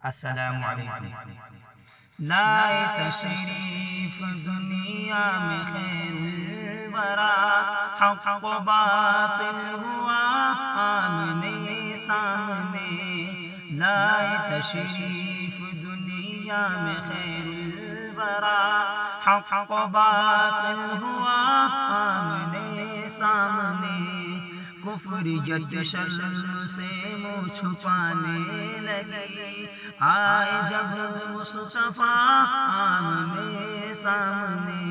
السلام علیکم۔ لائے تشریف دنیا میں خیر الورا، حق و باطل ہوا آمنے سامنے۔ لائے تشریف دنیا میں خیر الورا، حق و باطل ہوا آمنے سامنے۔ کفریت شر سے منہ چھپانے لگی، آئے جب مصطفیٰ آمنے سامنے۔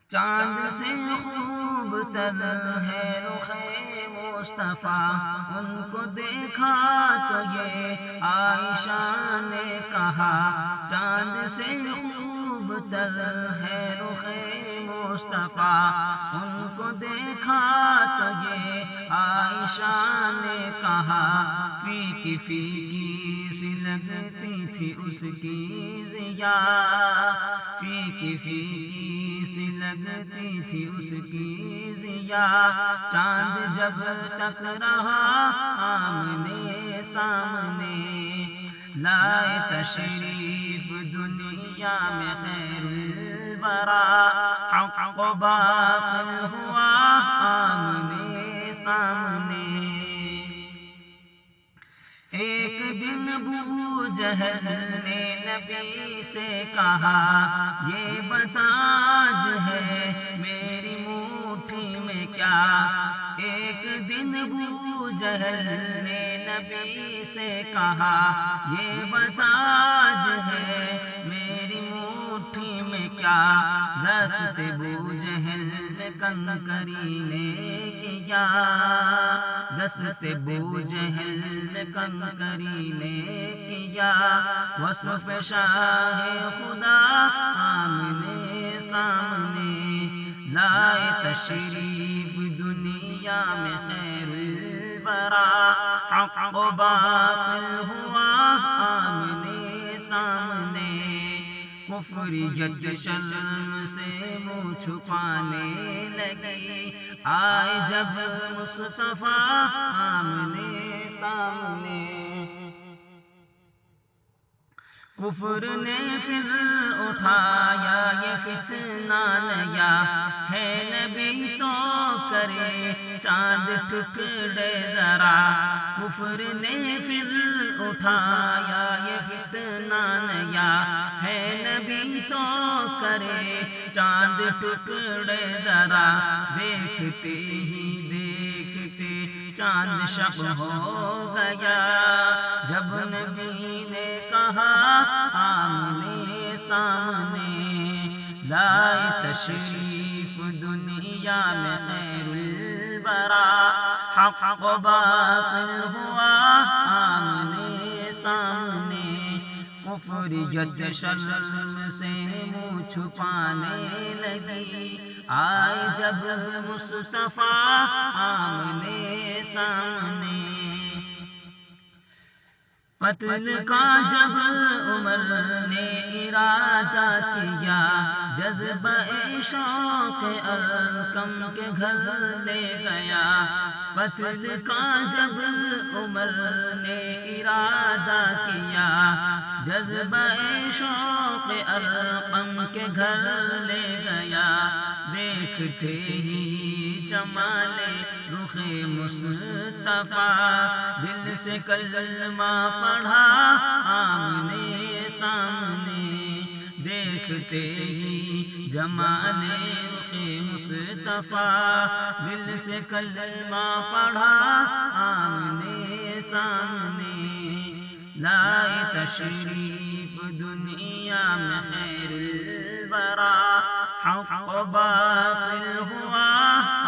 چاند سے خوب تر ہے رخ مصطفیٰ، ان کو دیکھا تو یہ عائشہ نے کہا۔ چاند سے خوب تر ہے رخ مصطفیٰ، ان کو دیکھا تو یہ عائشہ نے کہا۔ فیکی فیکی سی لگتی تھی اس کی ضیا، فیکی فیکی سی لگتی تھی اس کی ضیا۔ چاند جب تک رہا آمنے سامنے، لائے تشریف دنیا میں خیر الورا، حق و باطل ہوا آمنے سامنے۔ ایک دن ابو جہل نے نبی سے کہا، یہ بتا آج ہے میری مٹھی میں کیا۔ ایک دن ابو جہل نے نبی سے کہا، یہ بتا آج ہے میری مٹھی میں کیا۔ دست ابو جہل کنکری نے کیا، دست ابو جہل کنکری نے کیا۔ وصف شاہ خدا آمنے سامنے، لائے تشریف دنیا میں خیر الورا، حق و باطل ہوا آمنے سامنے۔ کفریت شرم سے منہ چھپانے لگی، آئے جب مصطفیٰ آمنے سامنے۔ کفر نے پھر اٹھایا یہ فتنہ نیا، ہے نبی تو کرے چاند ٹکڑے ذرا۔ کفر نے پھر اٹھایا یہ فتنہ نیا، ہے نبی تو کرے چاند ٹکڑے ذرا۔ دیکھتے ہی دیکھتے چاند شب ہو گیا، جب نبی نے کہا آمنے سامنے، لائے تشریف دنیا میں خیر الورا، حق و باطل ہوا آمنے سامنے۔ کفریت شرم سے منہ چھپانے لگی، آئے جب مصطفیٰ آمنے سامنے۔ قتل کا جب عمر نے ارادہ کیا، جذبہ شوق ارقم کے گھر لے گیا۔ قتل کا جب عمر نے ارادہ کیا، جذبہ شوق ارقم کے گھر لے گیا۔ دیکھتے ہی جمال رخ مصطفیٰ، دل سے کلمہ پڑھا آمنے سامنے۔ دیکھتے ہی جمال رخ مصطفیٰ، دل سے کلمہ پڑھا آمنے سامنے۔ لائے تشریف دنیا میں خیر الورا، حق و باطل ہوا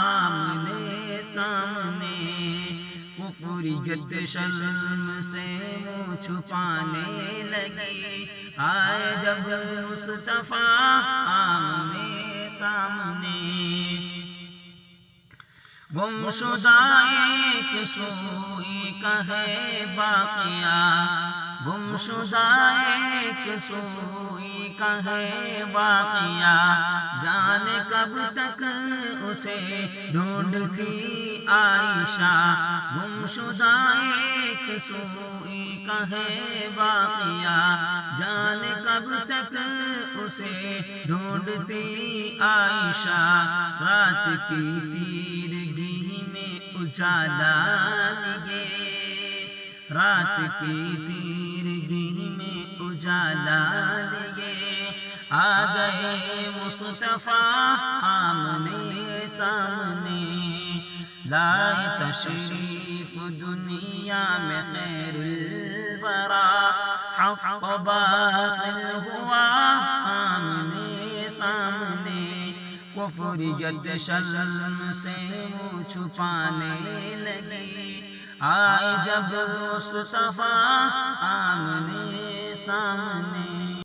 آمنے سامنے۔ کفریت شرم سے منہ چھپانے لگی، آئے جب مصطفیٰ آمنے سامنے۔ گمشدہ ایک سوئی کا ہے واقعہ، گمشدہ ایک سوئی کا ہے واقعہ، جانے کب تک اسے ڈھونڈتی عائشہ، گمشدہ ایک سوئی کا ہے واقعہ، جانے کب تک اسے ڈھونڈتی عائشہ، رات کی تیرگی میں اجالا لیے، رات کی تیرگی میں اجالا لیے، آ گئے مصطفیٰ آمنے سامنے، لائے تشریف دنیا میں خیر الورا، حق باطل ہوا آمنے سامنے، کفریت شرم سے منہ چھپانے لگی، آئے جب مصطفیٰ آمنے سامنے۔